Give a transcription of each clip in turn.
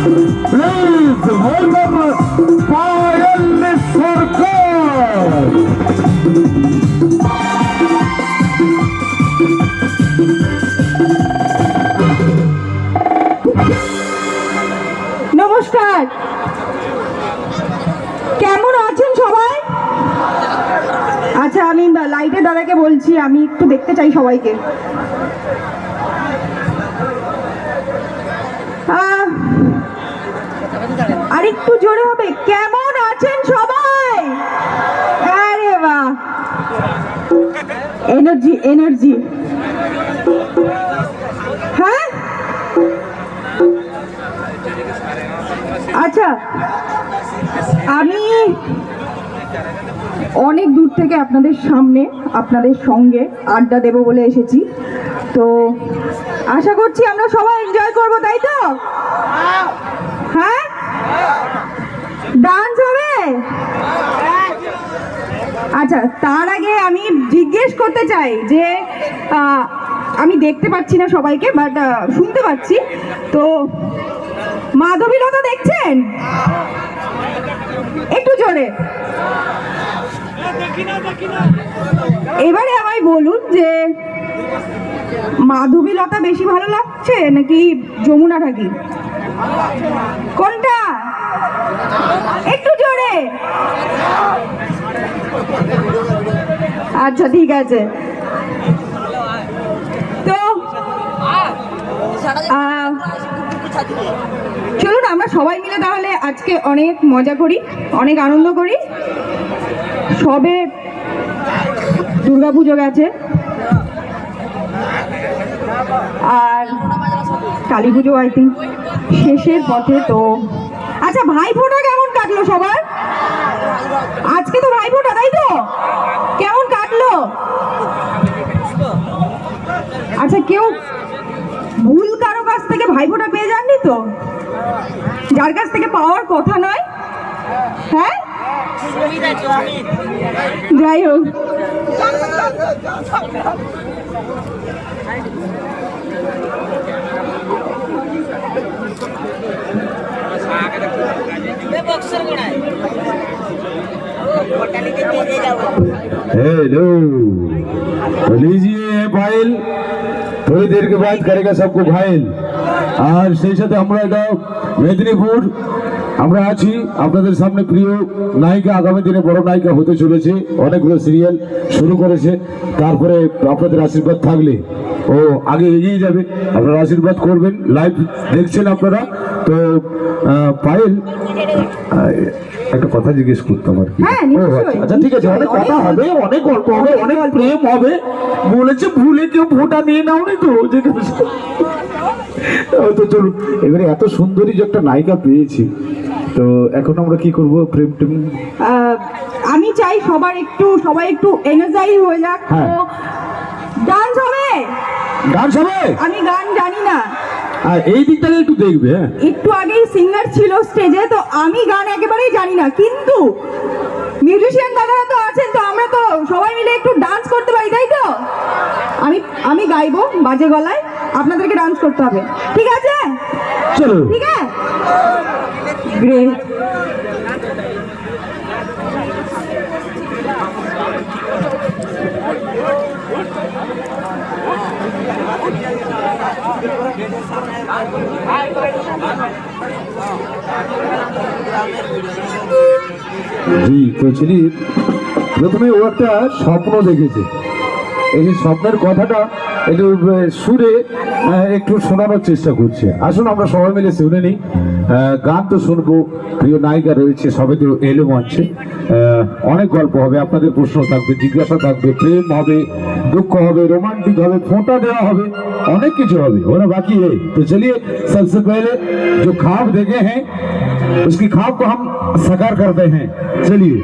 Please welcome Payel সরকার। নমস্কার, কেমন আছেন সবাই? আচ্ছা, আমি লাইটের দাদাকে বলছি, আমি একটু দেখতে চাই সবাইকে। আর একটু জোরে হবে। কেমন আছেন সবাই? আরে বাহ, এনার্জি এনার্জি। হ্যাঁ, আচ্ছা, আমি অনেক দূর থেকে আপনাদের সামনে আপনাদের সঙ্গে আড্ডা দেব বলে এসেছি। তো আশা করছি আমরা সবাই এনজয় করব, তাই তো? হ্যাঁ, ডান্স হবে। আচ্ছা, তার আগে আমি জিজ্ঞেস করতে চাই যে আমি দেখতে পাচ্ছি না সবাইকে, বাট শুনতে পাচ্ছি। তো মাধবীলতা দেখছেন? একটু জোরে। এবারে আমায় বলুন যে মাধবীলতা বেশি ভালো লাগছে নাকি যমুনা ঢাকি? কোনটা? একটু জোরে। আচ্ছা, ঠিক আছে। তো চলুন আমরা সবাই মিলে তাহলে আজকে অনেক মজা করি, অনেক আনন্দ করি। সবে দুর্গাপুজো গেছে আর কালী পুজো আই থিঙ্ক শেষের পথে। তো আচ্ছা, ভাইফোঁটা কেমন কাটলো সবার? আজকে তো ভাইফোঁটা, তাই তো? কেমন কাটলো? আচ্ছা, কেউ ভুল কারো কাছ থেকে ভাইফোঁটা পেয়ে যাননি তো? যার কাছ থেকে পাওয়ার কথা নয়। হ্যাঁ, যাই হোক, हेलो, तो लीजिए फाइल, थोड़ी देर के बाद करेगा सबको फाइल। আর সেই সাথে আমরা এটা মেদিনীপুর আমরা আছি আপনাদের সামনে। প্রিয় নায়িকা আগামী দিনে বড় নায়িকা হতে চলেছে, অনেকগুলো সিরিয়াল শুরু করেছে। তারপরে আপনাদের আশীর্বাদ থাকলে ও আগে এগিয়ে যাবে, আপনারা আশীর্বাদ করবেন। লাইভ দেখছেন আপনারা। তো পায়েল, একটা কথা জিজ্ঞেস করতাম আর কি। আচ্ছা, ঠিক আছে, অনেক কথা হবে, অনেক গল্প হবে, অনেক প্রেম হবে। বলেছে ভুলে কেউ ফোঁটা নিয়ে নাও নি তো। তো চলুন, এবারে এত সুন্দরী যে একটা নায়িকা পেয়েছি, তো এখন আমরা কি করব? প্রেম টেম আমি চাই সবাই একটু এনার্জাইজ হয়ে যাক। ডান্স হবে, ডান্স হবে। আমি গান জানি না, আর এই দিকটাকে একটু দেখবে। একটু আগেই সিঙ্গার ছিল স্টেজে, তো আমি গান একেবারেই জানি না, কিন্তু মিউজিশিয়ান দাদারা তো আছেন, তো আমরা তো সবাই মিলে একটু ডান্স করতে পারি, তাই তো? আমি গাইবো বাজে গলায়, আপনাদেরকে ডান্স করতে হবে, ঠিক আছে? চলো, ঠিক আছে, গ্রেট। জি, তো চলি। প্রথমে ও একটা স্বপ্ন দেখেছে, এই যে স্বপ্নের কথাটা একটু সুরে একটু শোনানোর চেষ্টা করছে। আসুন আমরা সবাই মিলে শুনে নিই। গান তো শুনবো, প্রিয় নায়িকা রয়েছে, সবে তো এলো মঞ্চে। অনেক গল্প হবে, আপনাদের প্রশ্ন থাকবে, জিজ্ঞাসা থাকবে, প্রেম হবে, দুঃখ হবে, রোমান্টিক হবে, ফোঁটা দেওয়া হবে, অনেক কিছু হবে। ওরা বাকি है। तो चलिए, सबसे पहले जो ख्वाब देखे हैं उसकी ख्वाब को हम साकार करते हैं। चलिए।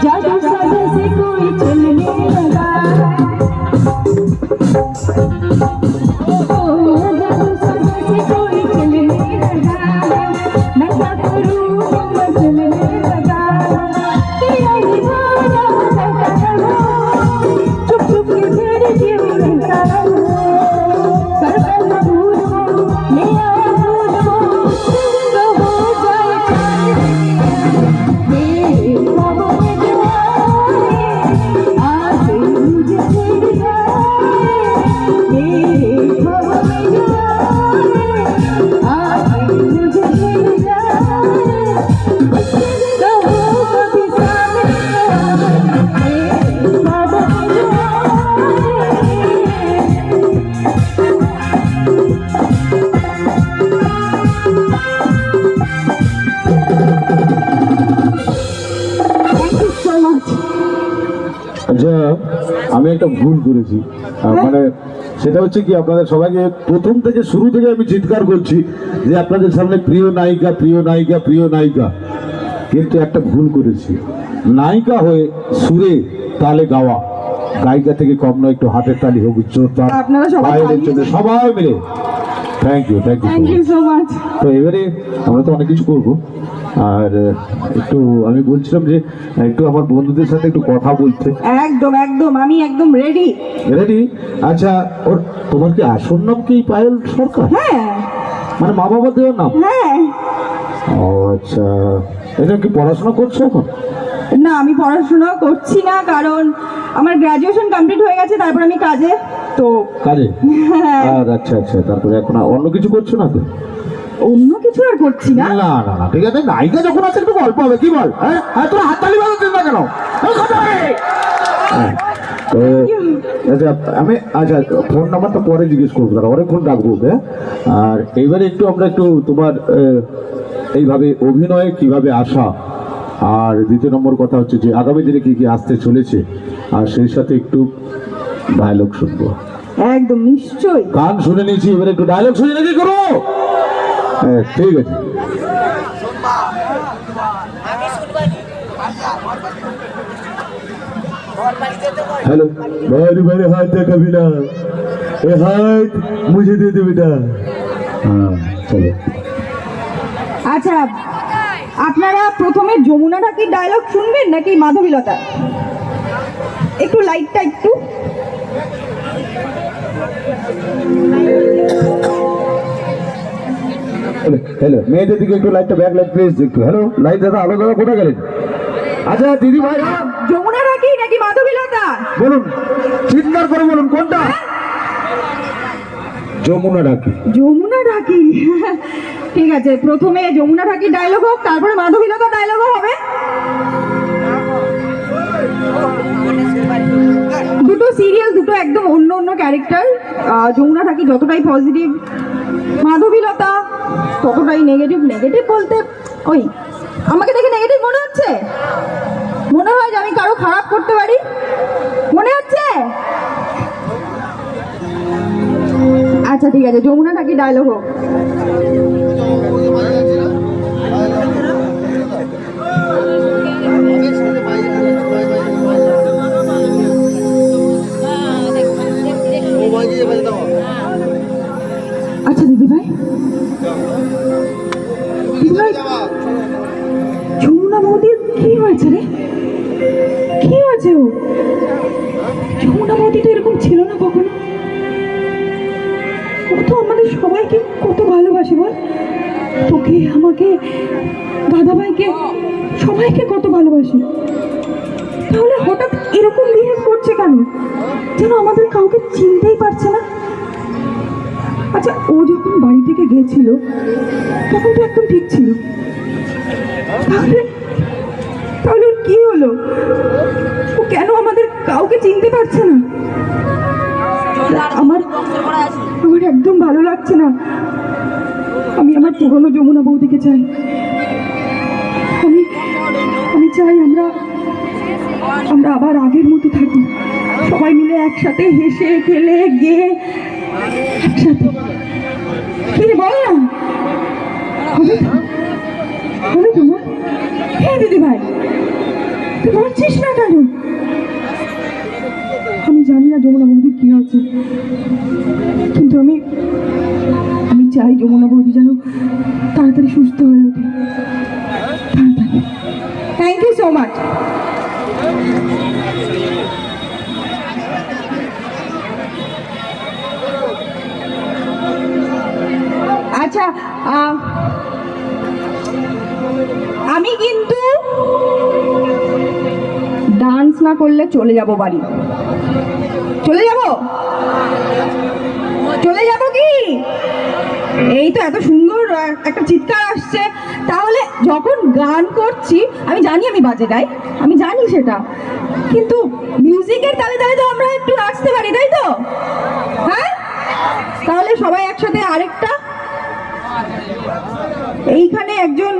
जादू साजा से कोई चलने लगा, जादू साजा से कोई चलने लगा, मैं क्या करूं मैं चलने लगा, तेरा दीवाना करता रहो, चुप चुप के फिर क्यों रहता रहो, कर कर न भूलो ले आओ भूलो, तो हो जाए मेरे ख्वाबों में जो आए, आके मुझे छेड़ जाए, मेरे ख्वाबों में जो आए, आके मुझे छेड़ जाए, तो हो कभी सामने आए, मेरे ख्वाबों में जो Thank you so much. আচ্ছা, আমি একটা ভুল করেছি, মানে সেটা হচ্ছে কি, আপনাদের সবাইকে প্রথম থেকে শুরু থেকে আমি চিৎকার করছি যে আপনাদের সামনে প্রিয় নায়িকা প্রিয় নায়িকা প্রিয় নায়িকা, কিন্তু একটা ভুল করেছি। নায়িকা হয়ে সুরে তালে গাওয়া, গায়িকা থেকে কম নয়, একটু হাতের তালি হোক, উচ্চতা আপনারা সবাই বাইরের জন্য সবাই মিলে thank you thank Thank you. you so much. তো এবারে আমরা তো অনেক কিছু করবো, আর একটু আমি বলছিলাম যে একটু আমার বন্ধুদের সাথে একটু কথা বলতে। একদম একদম আমি একদম রেডি। রেডি? আচ্ছা, ওর তোমার কি আসল নাম কি পায়েল সরকার? হ্যাঁ মানে মা বাবা দেওয়ার নাম? হ্যাঁ। ও আচ্ছা, এটা কি পড়াশোনা করছো এখন? না আমি পড়াশোনা করছি না, কারণ আমার গ্র্যাজুয়েশন কমপ্লিট হয়ে গেছে, তারপর আমি কাজে। তো কাজে? আর আচ্ছা আচ্ছা, তারপরে এখন অন্য কিছু করছো না তো? অন্য কিছু আর করছি না। না না না, ঠিক আছে, নায়িকা যখন আছে একটু গল্প হবে, কি বল? হ্যাঁ হ্যাঁ, তোরা হাততালি বাজাচ্ছিস না কেন? এই কথা বলে। হ্যাঁ, তো আচ্ছা আমি, আচ্ছা ফোন নাম্বারটা পরে জিজ্ঞেস করবো, তারা অনেকক্ষণ ডাকবো, হ্যাঁ। আর এইবারে একটু আমরা একটু তোমার এইভাবে অভিনয়ে কিভাবে আসা, আর দ্বিতীয় নম্বর কথা হচ্ছে যে আগামী দিনে কি কি আসতে চলেছে, আর সেই সাথে একটু ডায়লগ শুনবো। একদম নিশ্চয়ই। গান শুনে নিয়েছি, এবারে একটু ডায়লগ শুনে নাকি করো? হ্যাঁ ঠিক আছে। हेलो, बारी बारी हाथ देखा बिना, ये हाथ मुझे दे दे बेटा। हाँ चलो। আচ্ছা আপনারা প্রথমে যমুনা ঢাকির ডায়লগ শুনবেন নাকি মাধবীলতা? একটু লাইটটা একটু। হ্যালো, মেয়েদের দিকে একটু লাইটটা ব্যাক লাইট প্লিজ একটু। হ্যালো, লাইট দাদা, আলো দাদা, কোথায় গেলেন? আচ্ছা দিদি ভাই যমুনা রাখি নাকি মাধবীলতা? বলুন, চিৎকার করে বলুন কোনটা? যমুনা রাখি। যমুনা রাখি ঠিক আছে, প্রথমে যমুনা রাখি ডায়লগ হোক, তারপরে মাধবীলতা ডায়লগও হবে। দুটো সিরিয়াল, দুটো একদম অন্য অন্য ক্যারেক্টার। যমুনা রাখি যতটাই পজিটিভ, মাধবীলতা ততটাই নেগেটিভ। নেগেটিভ বলতে ওই আমাকে দেখে নেগেটিভ মনে হচ্ছে? মনে হয় যে আমি কারো খারাপ করতে পারি? মনে হচ্ছে? আচ্ছা ঠিক আছে, যমুনা রাখি ডায়লগ হোক। আচ্ছা দিদি ভাই, যমুনা বৌদির কি হয়েছে রে? কি হয়েছে? ও যমুনা বৌদি তো এরকম ছিল না কখনো। ও তো আমাদের সবাইকে কত ভালোবাসে বল, তোকে, আমাকে, দাদাভাইকে, সবাইকে কত ভালোবাসে। তাহলে হঠাৎ এরকম বিহেভ করছে কেন? যেন আমাদের কাউকে চিনতেই পারছে না। আচ্ছা, ও যখন বাড়ি থেকে গেছিল তখন তো একদম ঠিক ছিল, তাহলে তাহলে ওর কি হলো? ও কেন আমাদের কাউকে চিনতে পারছে না? আমার আমার একদম ভালো লাগছে না। আমি আমার পুরনো যমুনা বৌদিকে চাই। আমি আমি চাই আমরা আমরা আবার আগের মতো থাকি, সবাই মিলে একসাথে হেসে খেলে গিয়ে একসাথে। কি রে বল না, হবে তো? হবে তো না? হ্যাঁ দিদি ভাই, তুই বলছিস না কেন? আমি জানি না যমুনা বৌদির কি হয়েছে, কিন্তু আমি আমি চাই যমুনা বৌদি যেন তাড়াতাড়ি সুস্থ হয়ে ওঠে, তাড়াতাড়ি। Thank you so much. আচ্ছা, আমি কিন্তু ডান্স না করলে চলে যাব বাড়ি। চলে যাব? চলে যাব কি? এই তো এত সুন্দর একটা চিৎকার আসছে। তাহলে যখন গান করছি, আমি জানি আমি বাজে গাই, আমি জানি সেটা, কিন্তু মিউজিকের তালে তালে তো আমরা একটু নাচতে পারি, তাই তো? হ্যাঁ, তাহলে সবাই একসাথে আরেকটা। এইখানে একজন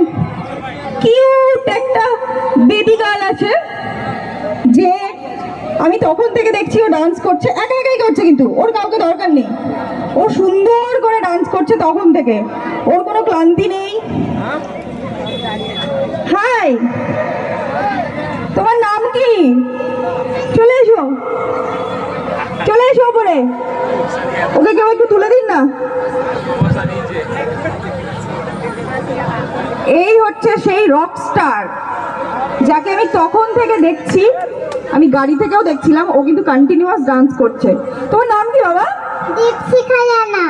কিউট একটা বেবি গার্ল আছে, যে আমি তখন থেকে দেখছি ও ডান্স করছে, একা একাই করছে, কিন্তু ওর কাউকে দরকার নেই। ও সুন্দর করে ডান্স করছে তখন থেকে, ওর কোনো ক্লান্তি নেই। হাই, তোমার নাম কি? চলে এসো, চলে এসো ওপরে। ওকে কেউ একটু তুলে দিন না। এই হচ্ছে সেই রক স্টার যাকে আমি তখন থেকে দেখছি, আমি গাড়ি থেকেও দেখছিলাম, ও কিন্তু কন্টিনিউয়াস ডান্স করছে। তোমার নাম কি বাবা? দীপশিখা জানা।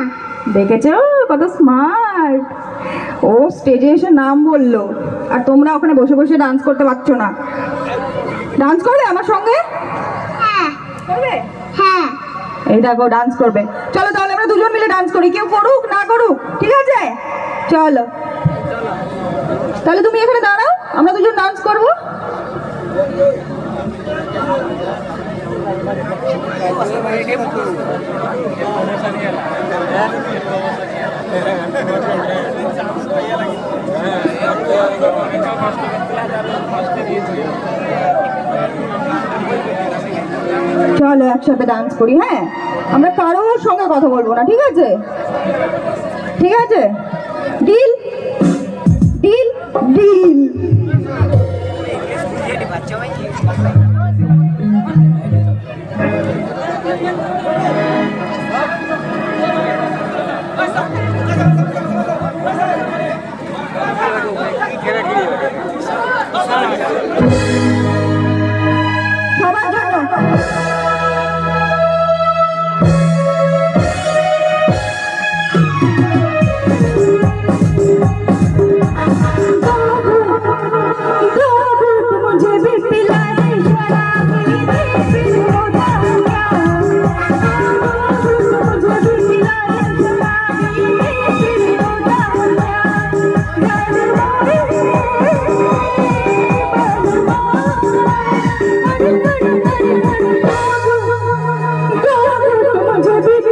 দেখেছো কত স্মার্ট। ও স্টেজে এসে নাম বললো, আর তোমরা ওখানে বসে বসে ডান্স করতে পারছো না। ডান্স করবে আমার সঙ্গে? হ্যাঁ করবে? হ্যাঁ। এই দেখো ডান্স করবে। চলো তাহলে আমরা দুজন মিলে ডান্স করি, কেউ করুক না করুক, ঠিক আছে? চলো তাহলে তুমি এখানে দাঁড়াও, আমরা দুজন ডান্স করবো। চলো একসাথে ডান্স করি। হ্যাঁ, আমরা কারোর সঙ্গে কথা বলবো না, ঠিক আছে? ঠিক আছে, ডিল ডিল ডিল। সবার জন্য